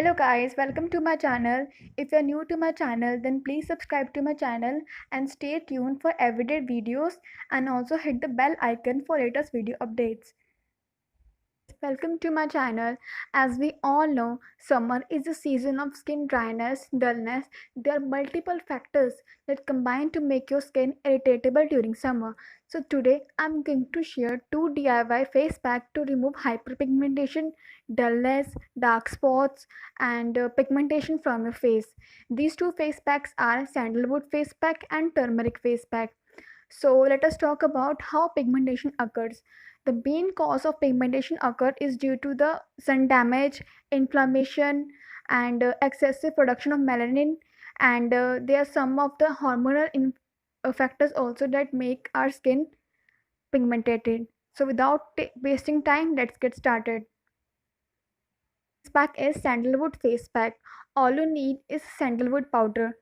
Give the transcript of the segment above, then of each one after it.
Hello guys, welcome to my channel. If you're new to my channel, then please subscribe to my channel and stay tuned for everyday videos and also hit the bell icon for latest video updates. Welcome to my channel. As we all know, summer is a season of skin dryness, dullness. There are multiple factors that combine to make your skin irritable during summer. So today I'm going to share two DIY face pack to remove hyperpigmentation, dullness, dark spots and pigmentation from your face. These two face packs are sandalwood face pack and turmeric face pack. So let us talk about how pigmentation occurs. The main cause of pigmentation occur is due to the sun damage, inflammation, and excessive production of melanin. And there are some of the hormonal factors also that make our skin pigmented. So without wasting time, let's get started. Face pack is sandalwood face pack. All you need is sandalwood powder.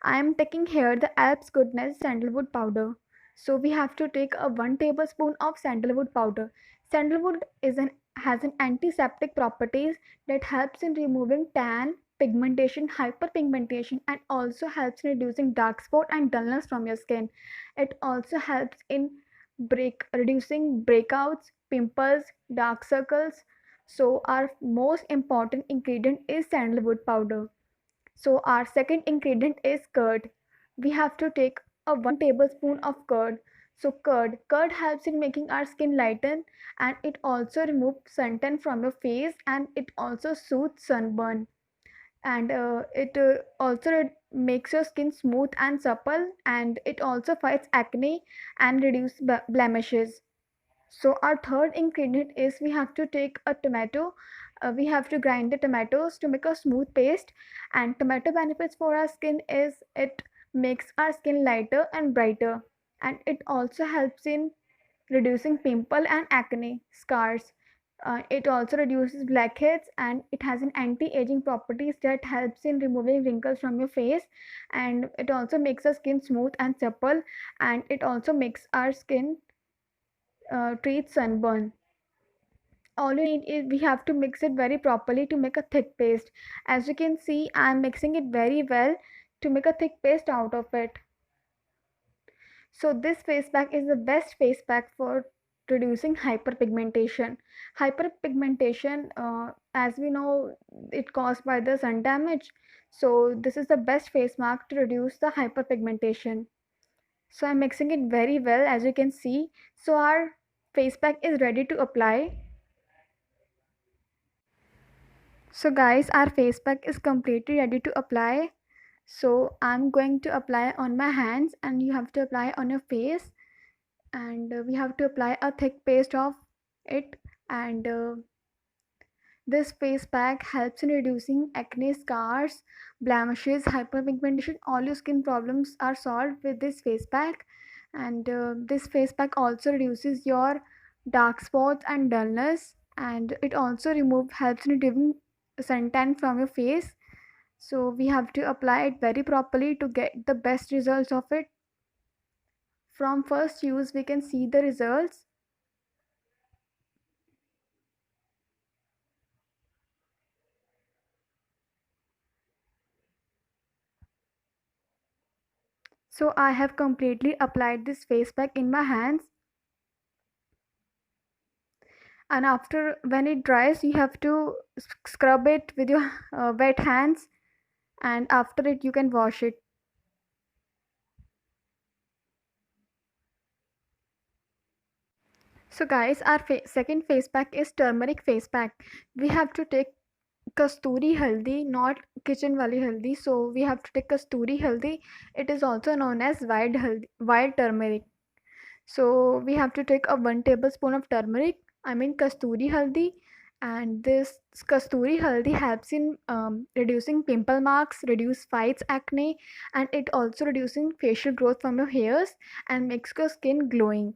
I am taking here the Alps Goodness sandalwood powder. So we have to take a 1 tablespoon of sandalwood powder. Sandalwood has an antiseptic properties that helps in removing tan, pigmentation, hyperpigmentation, and also helps in reducing dark spot and dullness from your skin. It also helps in reducing breakouts, pimples, dark circles. So our most important ingredient is sandalwood powder. So our second ingredient is curd. We have to take a 1 tablespoon of curd. So curd helps in making our skin lighten, and it also removes suntan from your face, and it also soothes sunburn, and it also makes your skin smooth and supple, and it also fights acne and reduce blemishes. So our third ingredient is we have to take a tomato. We have to grind the tomatoes to make a smooth paste. And tomato benefits for our skin is it makes our skin lighter and brighter. And it also helps in reducing pimple and acne scars. It also reduces blackheads, and it has an anti-aging properties that helps in removing wrinkles from your face, and it also makes our skin smooth and supple, and it also makes our skin treat sunburn. All you need is we have to mix it very properly to make a thick paste. As you can see, I am mixing it very well to make a thick paste out of it. So this face pack is the best face pack for reducing hyperpigmentation. Hyperpigmentation, as we know, it caused by the sun damage. So this is the best face mask to reduce the hyperpigmentation. So I'm mixing it very well, as you can see. So our face pack is ready to apply. So guys, our face pack is completely ready to apply. So I'm going to apply on my hands, and you have to apply on your face, and we have to apply a thick paste of it. And this face pack helps in reducing acne scars, blemishes, hyperpigmentation. All your skin problems are solved with this face pack. And this face pack also reduces your dark spots and dullness, and it also helps in removing suntan from your face. So we have to apply it very properly to get the best results of it. From first use we can see the results. So I have completely applied this face pack in my hands, and after when it dries you have to scrub it with your wet hands, and after it you can wash it. So guys, our second face pack is turmeric face pack. We have to take kasturi haldi, not kitchen wali haldi. So we have to take kasturi haldi. It is also known as wild turmeric. So we have to take a 1 tablespoon of turmeric, I mean kasturi haldi. And this kasturi haldi helps in reducing pimple marks, reduce fights acne, and it also reducing facial growth from your hairs and makes your skin glowing.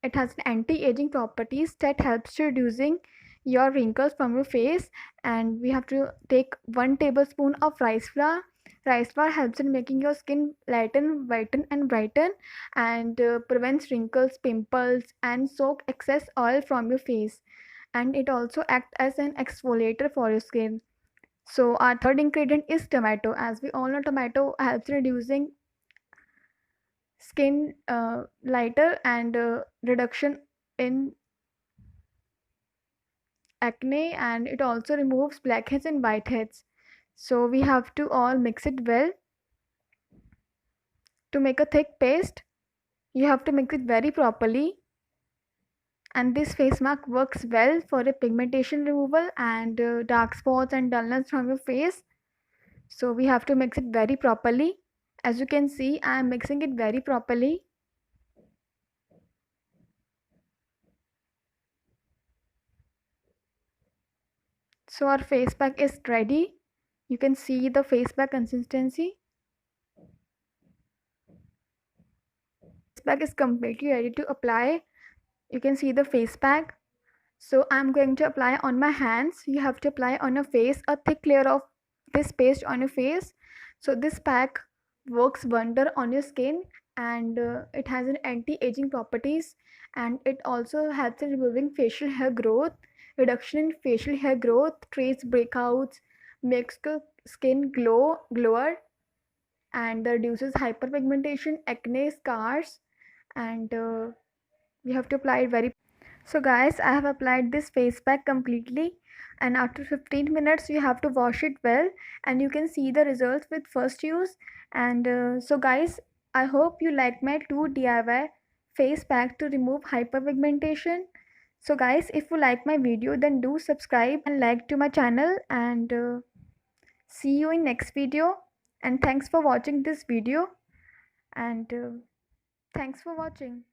It has anti-aging properties that helps to reducing your wrinkles from your face. And we have to take 1 tablespoon of rice flour. Rice flour helps in making your skin lighten, whiten, and brighten, and prevents wrinkles, pimples, and soak excess oil from your face. And it also acts as an exfoliator for your skin. So our third ingredient is tomato. As we all know, tomato helps in reducing skin lighter and reduction in acne, and it also removes blackheads and whiteheads. So we have to all mix it well to make a thick paste. You have to mix it very properly, and this face mask works well for a pigmentation removal and dark spots and dullness from your face. So we have to mix it very properly. As you can see, I am mixing it very properly. So our face pack is ready. You can see the face pack consistency. Face pack is completely ready to apply. You can see the face pack. So I'm going to apply on my hands. You have to apply on your face a thick layer of this paste on your face. So this pack works wonder on your skin, and it has an anti-aging properties, and it also helps in removing facial hair growth, reduction in facial hair growth, trace breakouts, makes the skin glower, and reduces hyperpigmentation, acne, scars, and you have to apply it very. So guys, I have applied this face pack completely, and after 15 minutes you have to wash it well, and you can see the results with first use. And so guys, I hope you like my 2 DIY face pack to remove hyperpigmentation. So guys, if you like my video, then do subscribe and like to my channel, and see you in next video. And thanks for watching this video, and thanks for watching.